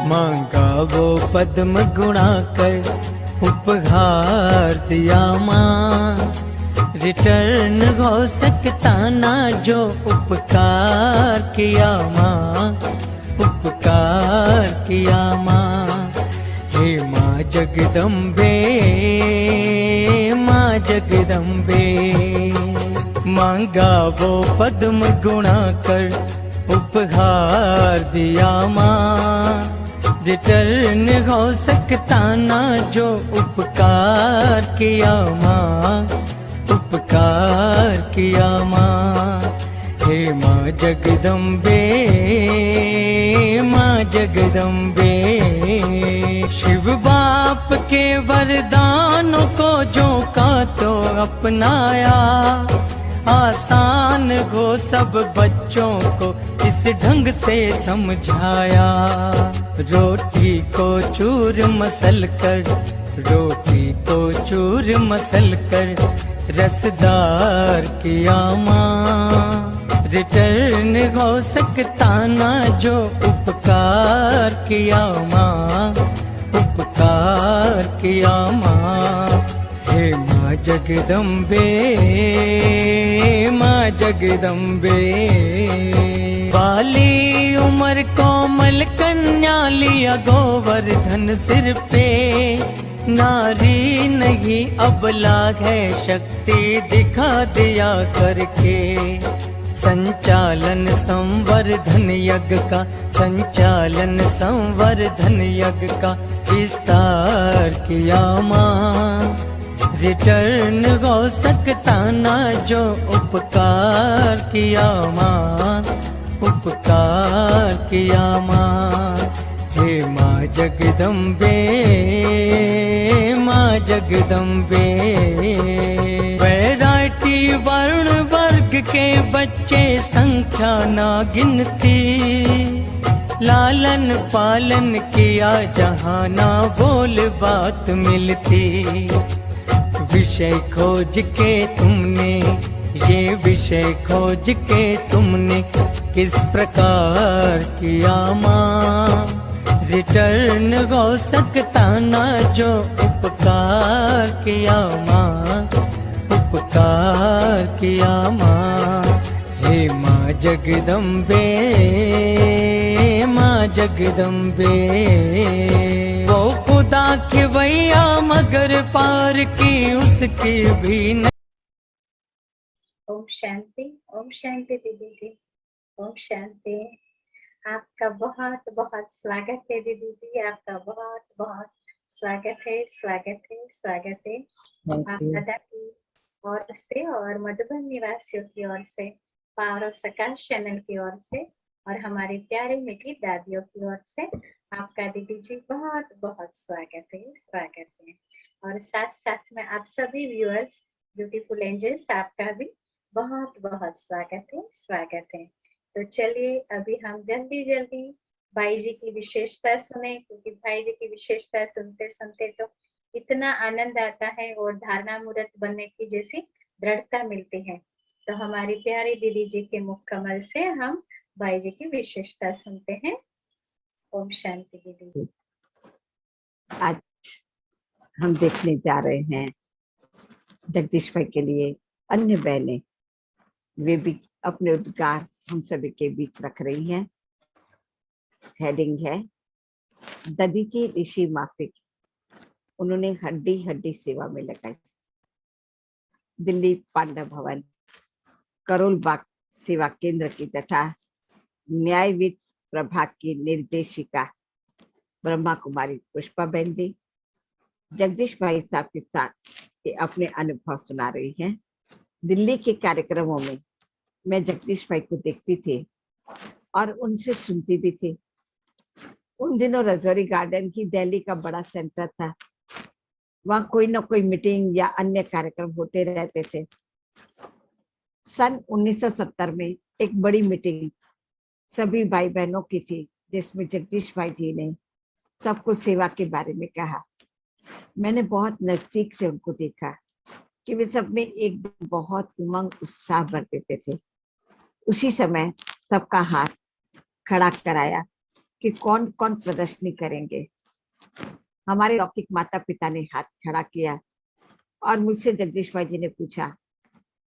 मांगा वो पद्म गुणा कर उपहार दिया माँ, रिटर्न हो सकता ना जो उपकार किया माँ, उपकार किया माँ। हे माँ जगदम्बे, माँ जगदम्बे, मांगा वो पद्म गुणा कर उपहार दिया माँ, रिटर्न हो सकता ना जो उपकार किया माँ, उपकार किया माँ। हे माँ जगदम्बे, माँ जगदम्बे, शिव बाप के वरदानों को जो का तो अपनाया, आसान हो सब बच्चों को इस ढंग से समझाया। रोटी को चूर मसल कर, रोटी को चूर मसल कर रसदार किया माँ, रिटर्न हो सकता ना जो उपकार किया माँ, उपकार किया माँ। हे माँ जगदम्बे, माँ जगदम्बे, बाली उमर कोमल कन्या लिया गोवर्धन सिर पे, नारी नहीं अबला है शक्ति दिखा दिया करके। संचालन संवर्धन यज्ञ का, संचालन संवर्धन यज्ञ का विस्तार किया माँ, रिटर्न हो सकता ना जो उपकार किया माँ, उपकार किया माँ। हे माँ जगदम्बे, माँ जगदम्बे, वैरायटी वर्ण वर्ग के बच्चे संख्या ना गिनती, लालन पालन किया जहाँ ना बोल बात मिलती। विषय खोज के तुमने, ये विषय खोज के तुमने किस प्रकार किया माँ, रिटर्न हो सकता ना जो उपकार किया माँ, उपकार किया माँ। हे माँ जगदम्बे, माँ जगदम्बे, वो खुदा के वैया मगर पार की उसकी भी नहीं। ओम शांति, ओम शांति दीदी जी, ओम शांति। आपका बहुत बहुत स्वागत है दीदी जी, आपका बहुत बहुत स्वागत है, स्वागत है, स्वागत है। आप दादा की ओर से और मधुबन निवासियों की ओर से, पावर ऑफ सकाश चैनल की ओर से और हमारे प्यारे मीठी दादियों की ओर से आपका दीदी जी बहुत बहुत स्वागत है, स्वागत है। और साथ साथ में आप सभी व्यूअर्स, ब्यूटीफुल एंजल्स, आपका भी बहुत बहुत स्वागत है, स्वागत है। तो चलिए अभी हम जल्दी जल्दी भाई जी की विशेषता सुने, क्योंकि भाई जी की विशेषता सुनते सुनते तो इतना आनंद आता है और धारणा मूर्त बनने की जैसी दृढ़ता मिलती है। तो हमारी प्यारी दीदी जी के मुख कमल से हम भाई जी की विशेषता सुनते हैं। ओम शांति दीदी। आज हम देखने जा रहे हैं जगदीश भाई के लिए अन्य बहनें, वे भी अपने उद्गार हम सभी के बीच रख रही हैं। हेडिंग है ददीची ऋषि माफिक, उन्होंने हड्डी हड्डी सेवा में लगाई। दिल्ली पांडव भवन, करोल बाग सेवा केंद्र की तथा न्यायविद प्रभाग की निर्देशिका ब्रह्मा कुमारी पुष्पा बेंदी जगदीश भाई साहब के साथ ये अपने अनुभव सुना रही हैं। दिल्ली के कार्यक्रमों में मैं जगदीश भाई को देखती थी और उनसे सुनती भी थी। उन दिनों रजौरी गार्डन ही दिल्ली का बड़ा सेंटर था, वहां कोई ना कोई मीटिंग या अन्य कार्यक्रम होते रहते थे। सन 1970 में एक बड़ी मीटिंग सभी भाई बहनों की थी, जिसमें जगदीश भाई जी ने सबको सेवा के बारे में कहा। मैंने बहुत नजदीक से उनको देखा कि वे सब में एक बहुत उमंग उत्साह भर देते थे। उसी समय सबका हाथ खड़ा कराया कि कौन कौन प्रदर्शनी करेंगे। हमारे लौकिक माता पिता ने हाथ खड़ा किया और मुझसे जगदीश भाई जी ने पूछा,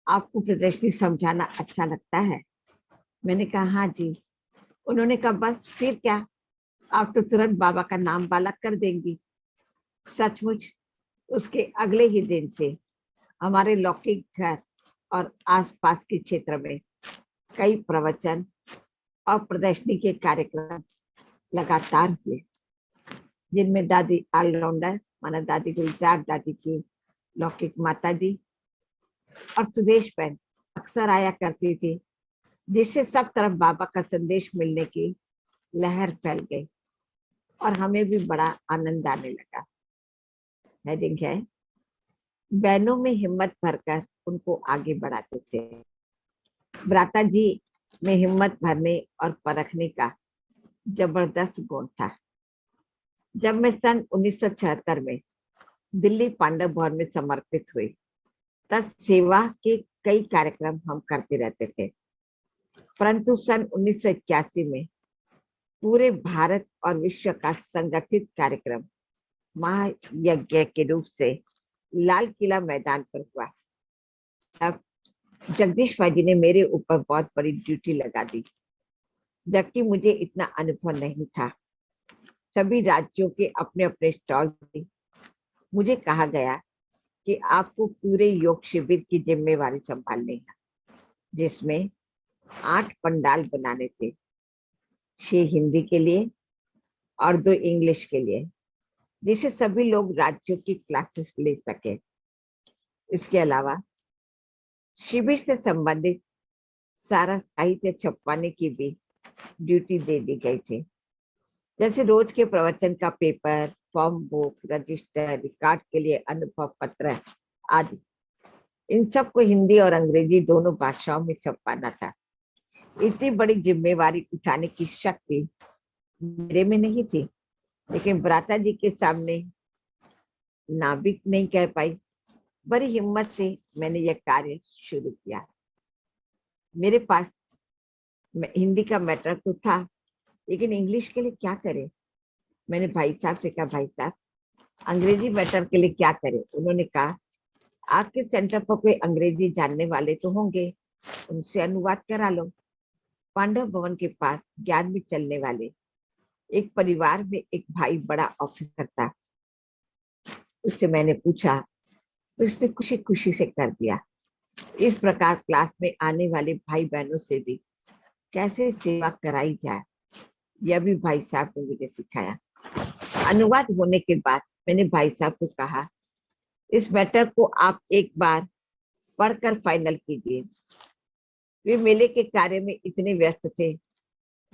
आपको प्रदर्शनी समझाना अच्छा लगता है? मैंने कहा हाँ जी। उन्होंने कहा बस फिर क्या, आप तो तुरंत बाबा का नाम वाला कर देंगी। सचमुच उसके अगले ही दिन से हमारे लौकिक घर और आसपास के क्षेत्र में कई प्रवचन और प्रदर्शनी के कार्यक्रम लगातार हुए, जिनमें दादी ऑलराउंडर माना दादी गुलजार दादी की लौकिक माता जी और सुदेश बहन अक्सर आया करती थी, जिससे सब तरफ बाबा का संदेश मिलने की लहर फैल गई और हमें भी बड़ा आनंद आने लगा। हेडिंग है, बहनों में हिम्मत भरकर उनको आगे बढ़ाते थे। भ्राता जी में हिम्मत भरने और परखने का जबरदस्त गुण था। जब मैं सन 1976 में दिल्ली पांडव भवन में समर्पित हुई, तब सेवा के कई कार्यक्रम हम करते रहते थे, परंतु सन 1981 में पूरे भारत और विश्व का संगठित कार्यक्रम महायज्ञ के रूप से लाल किला मैदान पर हुआ। अब जगदीश भाई जी ने मेरे ऊपर बहुत बड़ी ड्यूटी लगा दी, जबकि मुझे इतना अनुभव नहीं था। सभी राज्यों के अपने अपने स्टॉल थे। मुझे कहा गया कि आपको पूरे योग शिविर की जिम्मेवारी संभालनी है, जिसमें 8 पंडाल बनाने थे, 6 हिंदी के लिए और 2 इंग्लिश के लिए, जिसे सभी लोग राज्यों की क्लासेस ले सके। इसके अलावा शिविर से संबंधित सारा साहित्य छपवाने की भी ड्यूटी दे दी गई थी, जैसे रोज के प्रवचन का paper, form book, register, record के लिए अनुभव पत्र आदि। इन सब को हिंदी और अंग्रेजी दोनों भाषाओं में छपवाना था। इतनी बड़ी जिम्मेवारी उठाने की शक्ति मेरे में नहीं थी, लेकिन भ्राता जी के सामने ना भी नहीं कह पाई। बड़ी हिम्मत से मैंने यह कार्य शुरू किया। मेरे पास हिंदी का मैटर तो था, लेकिन इंग्लिश के लिए क्या करें? मैंने भाई साहब से कहा, भाई साहब अंग्रेजी मैटर के लिए क्या करें? उन्होंने कहा, आपके सेंटर पर कोई अंग्रेजी जानने वाले तो होंगे, उनसे अनुवाद करा लो। पांडव भवन के पास ज्ञान में चलने वाले एक परिवार में एक भाई बड़ा ऑफिसर था। उससे मैंने पूछा तो उसने खुशी खुशी से कर दिया। इस प्रकार क्लास में आने वाले भाई बहनों से भी कैसे सेवा कराई जाए, यह भी भाई साहब ने मुझे सिखाया। अनुवाद होने के बाद मैंने भाई साहब को कहा, इस मैटर को आप एक बार पढ़कर फाइनल कीजिए। वे मेले के कार्य में इतने व्यस्त थे,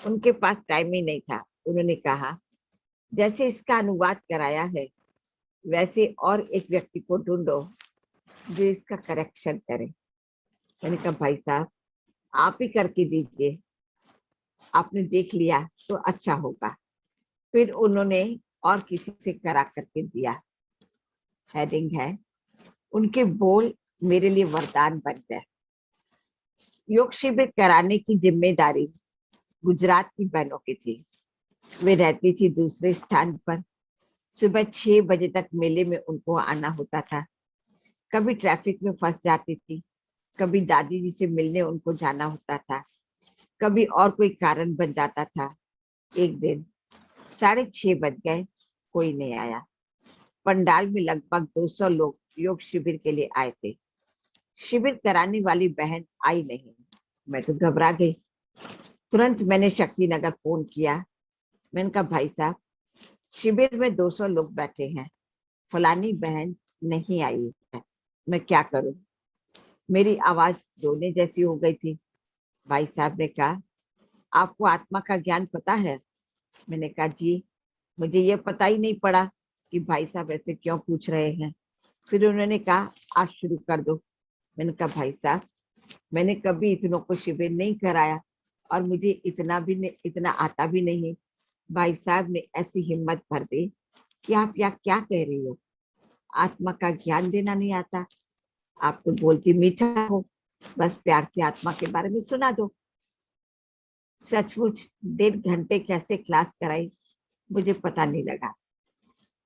उनके पास टाइम ही नहीं था। उन्होंने कहा, जैसे इसका अनुवाद कराया है, वैसे और एक व्यक्ति को ढूंढो जो इसका करेक्शन करे। मैंने कहा, भाई साहब आप ही करके दीजिए, आपने देख लिया तो अच्छा होगा। फिर उन्होंने और किसी से करा करके दिया। हेडिंग है, उनके बोल मेरे लिए वरदान बन गए। योग शिविर कराने की जिम्मेदारी गुजरात की बहनों की थी। वे रहती थी दूसरे स्थान पर। सुबह 6 बजे तक मेले में उनको आना होता था। कभी ट्रैफिक में फंस जाती थी, कभी दादी जी से मिलने उनको जाना होता था, कभी और कोई कारण बन जाता था। एक दिन 6:30 बज गए, कोई नहीं आया। पंडाल में लगभग 200 लोग योग शिविर के लिए आए थे। शिविर कराने वाली बहन आई नहीं। मैं तो घबरा गई। तुरंत मैंने शक्ति नगर फोन किया। मैंने कहा, भाई साहब शिविर में 200 लोग बैठे हैं, फलानी बहन नहीं आई है, मैं क्या करूं? मेरी आवाज रोने जैसी हो गई थी। भाई साहब ने कहा, आपको आत्मा का ज्ञान पता है? मैंने कहा, जी मुझे ये पता ही नहीं पड़ा कि भाई साहब ऐसे क्यों पूछ रहे हैं। फिर उन्होंने कहा, आज शुरू कर दो। मैंने कहा, भाई साहब मैंने कभी इतनों को शिविर नहीं कराया और मुझे इतना आता भी नहीं। भाई साहब ने ऐसी हिम्मत भर दी कि आप यहाँ क्या कह रही हो, आत्मा का ज्ञान देना नहीं आता? आप तो बोलती मीठा हो, बस प्यार से आत्मा के बारे में सुना दो। सचमुच 1.5 घंटे कैसे क्लास कराई मुझे पता नहीं लगा।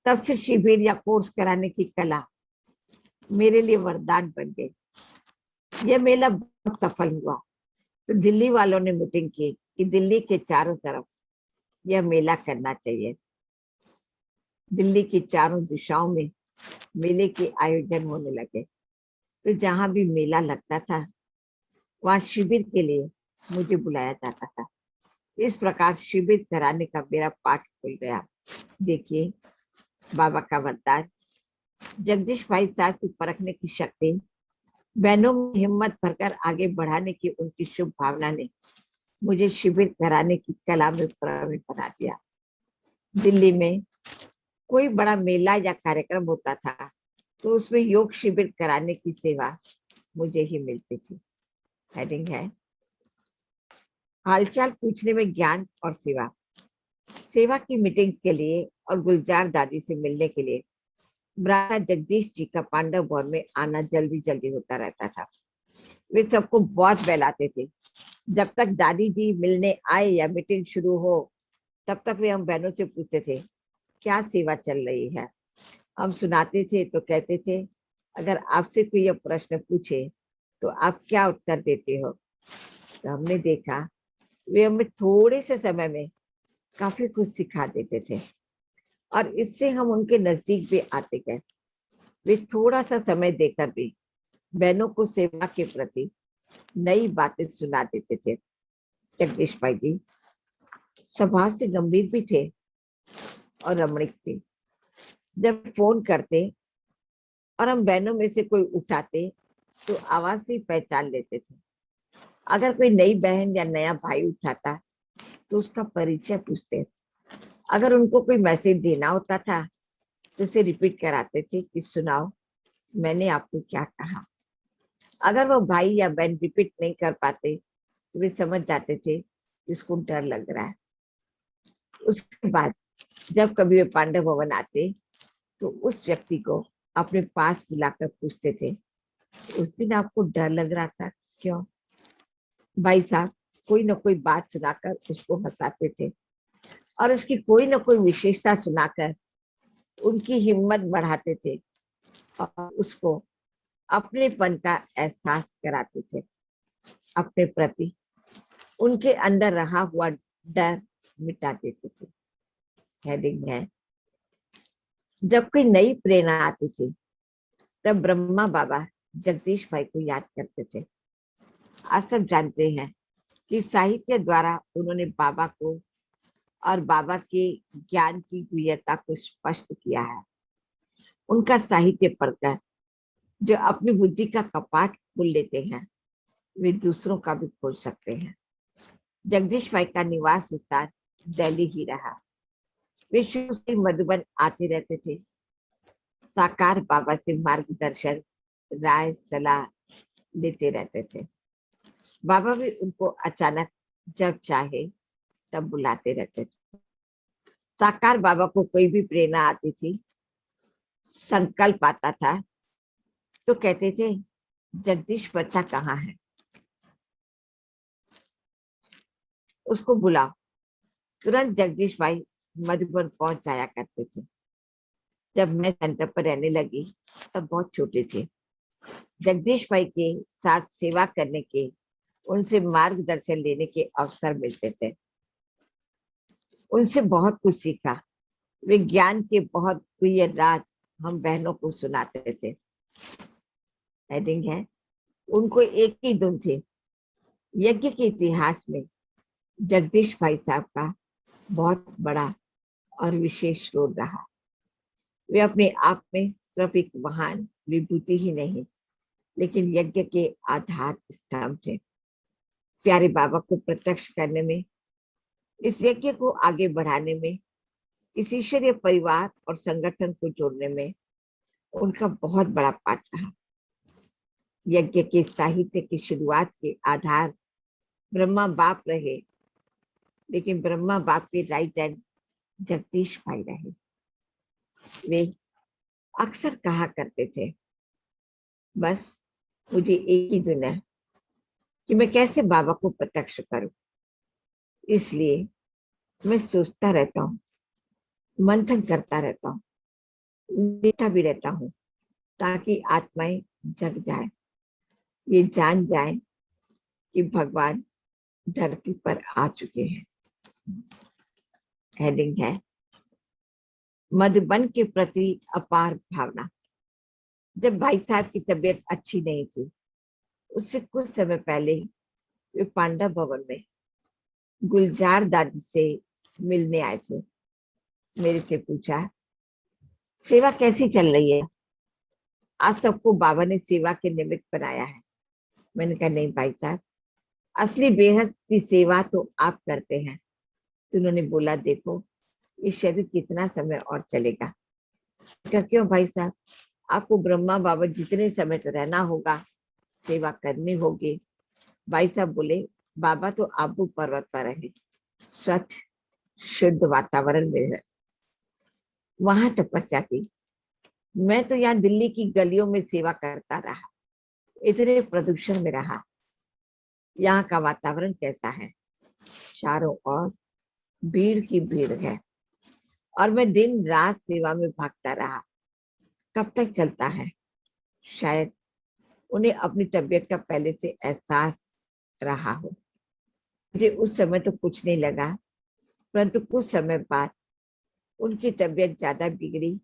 तब से शिविर या कोर्स कराने की कला मेरे लिए वरदान बन गई। यह मेला बहुत सफल हुआ तो दिल्ली वालों ने मीटिंग की कि दिल्ली के चारों तरफ यह मेला करना चाहिए। दिल्ली की चारों दिशाओं में मेले के आयोजन होने लगे, तो जहां भी मेला लगता था वहां शिविर के लिए मुझे बुलाया जाता था। इस प्रकार शिविर कराने का मेरा पाठ खुल गया। देखिए, बाबा का वरदान। जगदीश भाई साहब की परखने की शक्ति, बहनों में हिम्मत भरकर आगे बढ़ाने की उनकी शुभ भावना ने मुझे शिविर कराने की कला में प्रवीण बना दिया। दिल्ली में कोई बड़ा मेला या कार्यक्रम होता था तो उसमें योग शिविर कराने की सेवा मुझे ही मिलती थी। हेडिंग है हालचाल पूछने में ज्ञान और सेवा। सेवा की मीटिंग्स के लिए और गुलजार दादी से मिलने के लिए ब्राह्मण जगदीश जी का पांडव भवन में आना जल्दी जल्दी होता रहता था। वे सबको बहुत बहलाते थे। जब तक दादी जी मिलने आए या मीटिंग शुरू हो, तब तक वे हम बहनों से पूछते थे क्या सेवा चल रही है। हम सुनाते थे तो कहते थे अगर आपसे कोई यह प्रश्न पूछे तो आप क्या उत्तर देते हो। तो हमने देखा वे हमें थोड़े से समय में काफी कुछ सिखा देते थे और इससे हम उनके नजदीक भी आते गए। वे थोड़ा सा समय देकर भी बहनों को सेवा के प्रति नई बातें सुना देते थे। जगदीश भाई जी स्वभाव से गंभीर भी थे और रमणीक थे। जब फोन करते और हम बहनों में से कोई उठाते तो आवाज से पहचान लेते थे। अगर कोई नई बहन या नया भाई उठाता तो उसका परिचय पूछते। अगर उनको कोई मैसेज देना होता था तो उसे रिपीट कराते थे कि सुनाओ मैंने आपको क्या कहा। अगर वो भाई या बहन रिपीट नहीं कर पाते तो वे समझ जाते थे इसको डर लग रहा है। उसके बाद जब कभी वे पांडव भवन आते तो उस व्यक्ति को अपने पास बुलाकर पूछते थे उस दिन आपको डर लग रहा था क्यों। भाई साहब कोई ना कोई बात सुनाकर उसको हंसाते थे और उसकी कोई ना कोई विशेषता सुनाकर उनकी हिम्मत बढ़ाते थे और उसको अपनेपन का एहसास कराते थे। अपने प्रति उनके अंदर रहा हुआ डर मिटा देते थे। हेडिंग है जब कोई नई प्रेरणा आती थी तब ब्रह्मा बाबा जगदीश भाई को याद करते थे। आप सब जानते हैं कि साहित्य द्वारा उन्होंने बाबा को और बाबा के ज्ञान की गुह्यता को स्पष्ट किया है। उनका साहित्य पढ़कर जो अपनी बुद्धि का कपाट खोल लेते हैं वे दूसरों का भी खोल सकते हैं। जगदीश भाई का निवास स्थान दिल्ली ही रहा। वे शुरू से मधुबन आते रहते थे। साकार बाबा से मार्गदर्शन राय सलाह लेते रहते थे। बाबा भी उनको अचानक जब चाहे तब बुलाते रहते थे। साकार बाबा को कोई भी प्रेरणा आती थी, संकल्प आता था तो कहते थे जगदीश बच्चा कहाँ है, उसको बुलाओ। तुरंत जगदीश भाई मधुबन पहुंच जाया करते थे। जब मैं सेंटर पर रहने लगी तब बहुत छोटे थे। जगदीश भाई के साथ सेवा करने के, उनसे मार्गदर्शन लेने के अवसर मिलते थे। उनसे बहुत कुछ सीखा। वे ज्ञान के बहुत प्रिय राज हम बहनों को सुनाते थे। हेडिंग है उनको एक ही धुन थी। यज्ञ के इतिहास में जगदीश भाई साहब का बहुत बड़ा और विशेष रोल रहा। वे अपने आप में सिर्फ एक महान विभूति ही नहीं लेकिन यज्ञ के आधार स्तंभ थे। प्यारे बाबा को प्रत्यक्ष करने में, इस यज्ञ को आगे बढ़ाने में, इस ईश्वरीय परिवार और संगठन को जोड़ने में उनका बहुत बड़ा पाठ रहा। यज्ञ के साहित्य की शुरुआत के आधार ब्रह्मा बाप रहे लेकिन ब्रह्मा बाप के राइट हैंड जगदीश भाई रहे। वे अक्सर कहा करते थे बस मुझे एक ही धुन है कि मैं कैसे बाबा को प्रत्यक्ष करूं। इसलिए मैं सोचता रहता हूँ, मंथन करता रहता हूँ, लेटा भी रहता हूँ, ताकि आत्माएं जग जाए, ये जान जाए कि भगवान धरती पर आ चुके हैं। हेडिंग है मधुबन के प्रति अपार भावना। जब भाई साहब की तबीयत अच्छी नहीं थी, उससे कुछ समय पहले वे पांडव भवन में गुलजार दादी से मिलने आए थे। मेरे से पूछा, सेवा कैसी चल रही है? आज सबको बाबा ने सेवा के निमित्त बनाया है। मैंने कहा, नहीं भाई साहब, असली बेहद की सेवा तो आप करते हैं। तो उन्होंने बोला, देखो ये शरीर कितना समय और चलेगा। क्या क्यों भाई साहब, आपको ब्रह्मा बाबा जितने समय तो रहना होगा, सेवा करनी होगी। भाई साहब बोले, बाबा तो आबू पर्वत पर रहे, स्वच्छ शुद्ध वातावरण में है, वहां तपस्या की। मैं तो यहाँ दिल्ली की गलियों में सेवा करता रहा, इतने प्रदूषण में रहा। यहाँ का वातावरण कैसा है? चारों ओर भीड़ की भीड़ है, और मैं दिन रात सेवा में भागता रहा। कब तक चलता है? शायद उन्हें अपनी तबीयत का पहले से एहसास रहा हो। मुझे उस समय तो कुछ नहीं लगा, परंतु कुछ समय बाद उनकी तबीयत ज्यादा बिगड़ी,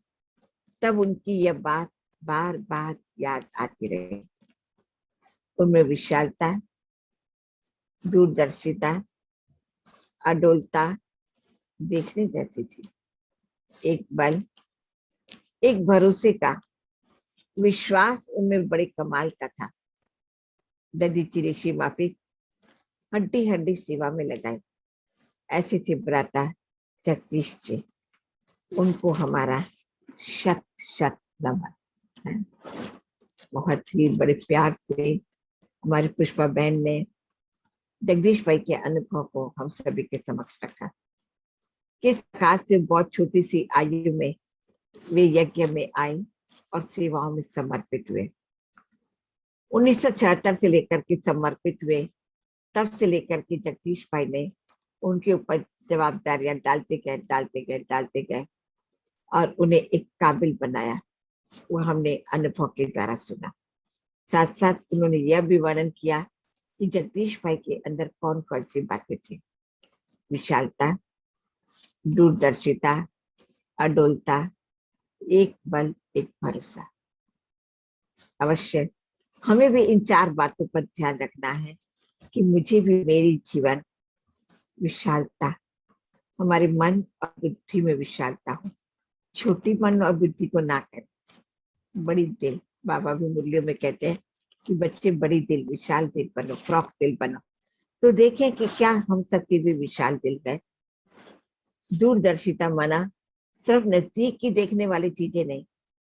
तब उनकी यह बात बार बार याद आती रही। उनमें विशालता, दूरदर्शिता, अडोलता देखने जैसी थी। एक बल, एक भरोसे का विश्वास उनमें बड़े कमाल का था। ददी चिरेशी माफिक हड्डी हड्डी सेवा में लगाई। ऐसे थे भ्राता जगदीश जी, उनको हमारा शत शत नमन। बहुत ही बड़े प्यार से हमारी पुष्पा बहन ने जगदीश भाई के अनुभव को हम सभी के समक्ष रखा। किस प्रकार से बहुत छोटी सी आयु में वे यज्ञ में आए और सेवाओं में समर्पित हुए। 1976 से लेकर के समर्पित हुए, तब से लेकर के जगदीश भाई ने उनके ऊपर जवाबदारियां डालते गए और उन्हें एक काबिल बनाया। वो हमने अनुभव के द्वारा सुना। साथ साथ उन्होंने यह भी वर्णन किया कि जगदीश भाई के अंदर कौन कौन सी बातें थी। विशालता, दूरदर्शिता, अडोलता, एक बल, एक भरोसा। अवश्य हमें भी इन चार बातों पर ध्यान रखना है कि मुझे भी मेरी जीवन विशालता, हमारे मन और बुद्धि में विशालता हो। छोटी मन और बुद्धि को ना करें, बड़ी दिल। बाबा भी मुरलियों में कहते हैं कि बच्चे बड़ी दिल, विशाल दिल बनो, फ्रॉक दिल बनो। तो देखें कि क्या हम सबके भी विशाल दिल है। दूरदर्शिता माना सिर्फ नजदीक की देखने वाली चीजें नहीं,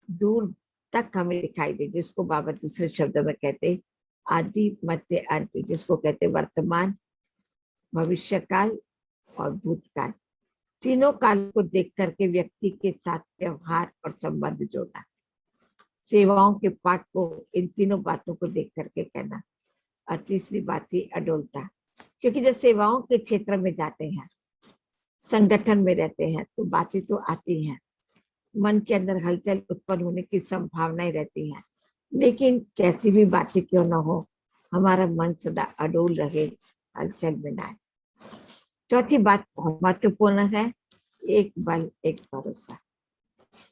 दूर तक हमें दिखाई दे, जिसको बाबा दूसरे शब्दों में कहते आदि मध्य अंत, जिसको कहते वर्तमान, भविष्य काल और भूतकाल। तीनों काल को देख करके व्यक्ति के साथ व्यवहार और संबंध जोड़ना। सेवाओं के पाठ को इन तीनों बातों को देख करके कहना। और तीसरी बात थी अडोलता, क्योंकि जब सेवाओं के क्षेत्र में जाते हैं, संगठन में रहते हैं, तो बातें तो आती हैं, मन के अंदर हलचल उत्पन्न होने की संभावनाएं रहती हैं, लेकिन कैसी भी बातें क्यों न हो, हमारा मन सदा अडोल रहे, हलचल में ना आए। चौथी बात महत्वपूर्ण है, एक बल, एक भरोसा।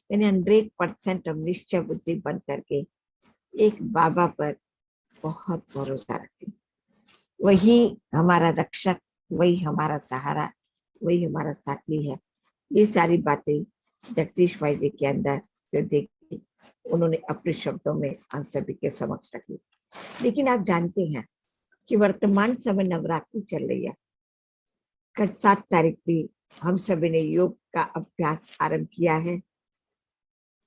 यानी 100% हम निश्चय बुद्धि बन करके एक बाबा पर बहुत भरोसा रखें। वही हमारा रक्षक, वही हमारा सहारा, वही हमारा साथी है। ये सारी बातें जगदीश भाई जी के अंदर जो देखी, उन्होंने अपने शब्दों में हम सभी के समक्ष रखी। लेकिन आप जानते हैं कि वर्तमान समय नवरात्रि चल रही है। कल 7 तारीख भी हम सभी ने योग का अभ्यास आरंभ किया है।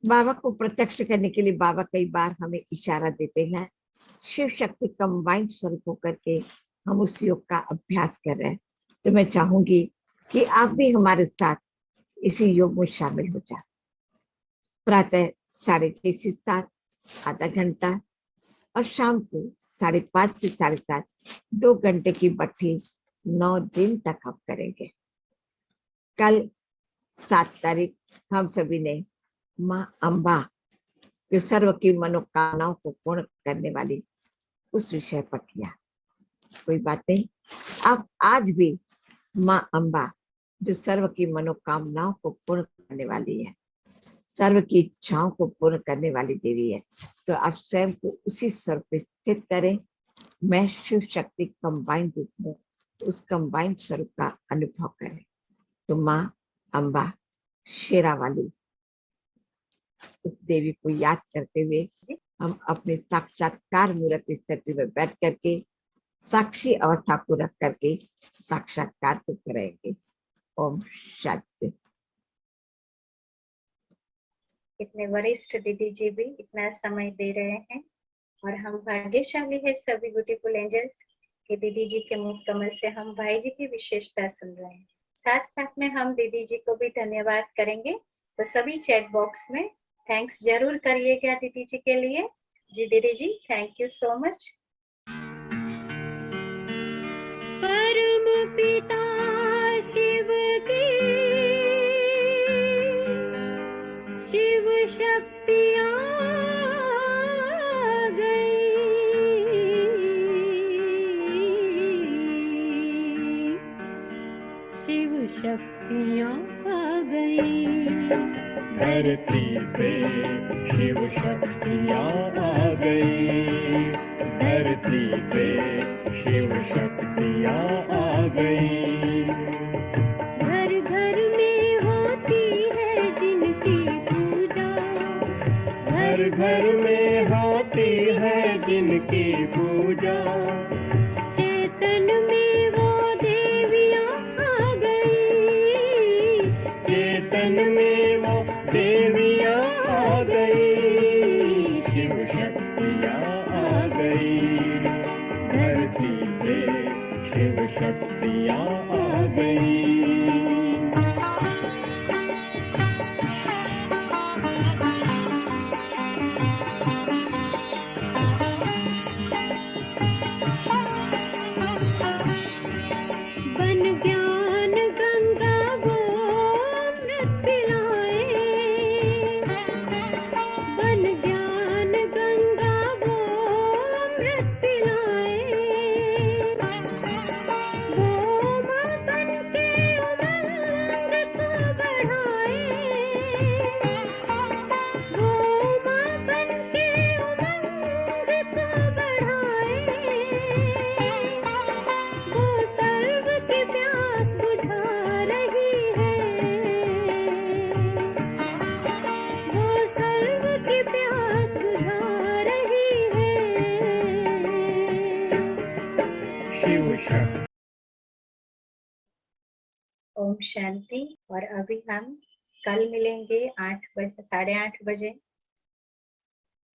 बाबा को प्रत्यक्ष करने के लिए बाबा कई बार हमें इशारा देते हैं। शिव शक्ति कंबाइंड स्वरूप होकर के हम उस योग का अभ्यास कर रहे हैं। तो मैं चाहूंगी कि आप भी हमारे साथ इसी योग में शामिल हो जाए। प्रातः 6:30 से 7 आधा घंटा, और शाम को 5:30 से 7:30 2 घंटे की बट्ठी 9 दिन तक हम करेंगे। कल 7 तारीख हम सभी ने माँ अम्बा जो सर्व की मनोकामनाओं को पूर्ण करने वाली उस विषय पर किया। कोई बात नहीं, अब आज भी माँ अम्बा जो सर्व की मनोकामनाओं को पूर्ण करने वाली है, सर्व की इच्छाओं को पूर्ण करने वाली देवी है, तो आप स्वयं को उसी स्वर पे स्थित करें। मैं शिव शक्ति कंबाइंड रूप हूँ, उस कंबाइंड स्वरूप का अनुभव करें। तो माँ अम्बा शेरा वाली उस देवी को याद करते हुए हम अपने साक्षात्कार मूर्त स्थिति में बैठ करके साक्षी अवस्था को रख करके साक्षात्कार को करेंगे। ओम शांति। इतने वरिष्ठ दीदी जी भी इतना समय दे रहे हैं और हम भाग्यशाली है सभी ब्यूटीफुल एंजल्स कि दीदी जी के मुख कमल से हम भाई जी की विशेषता सुन रहे हैं। साथ साथ में हम दीदी जी को भी धन्यवाद करेंगे, तो सभी चैट बॉक्स में थैंक्स जरूर करिएगा दीदी जी के लिए। जी दीदी जी, थैंक यू सो मच। परम पिता शिव की शिव शक्तियाँ शिव शक्तियाँ आ गई। धरती पे शिव शक्तियाँ आ गई। धरती पे शिव शक्तियाँ आ गई। घर घर में होती है जिनकी पूजा। घर घर में होती है जिनकी पूजा। चेतन में वो देवियाँ आ गई। चेतन में वो देवियाँ आ गई। शिव शक्तियाँ आ गई। धरती पे शिव शक्तियाँ आ गई। बन ज्ञान गंगा वो अमृत पिलाए। बन ज्ञान गंगा वो अमृत पिलाए। वो माँ बन के उमंग को बढ़ाए। वो माँ बन के उमंग को बढ़ाए। वो सर्व की प्यास बुझा रही है। वो सर्व की प्यास बुझा रही है। शिव शक्ति। ओम शांति। और अभी हम कल मिलेंगे 8 बजे, 8:30 बजे।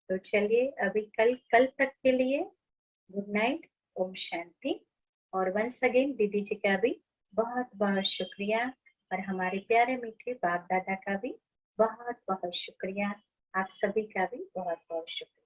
तो चलिए अभी कल तक के लिए गुड नाइट, ओम शांति। और वंस अगेन दीदी जी का भी बहुत बहुत शुक्रिया और हमारे प्यारे मीठे बाप दादा का भी बहुत बहुत शुक्रिया। आप सभी का भी बहुत बहुत शुक्रिया।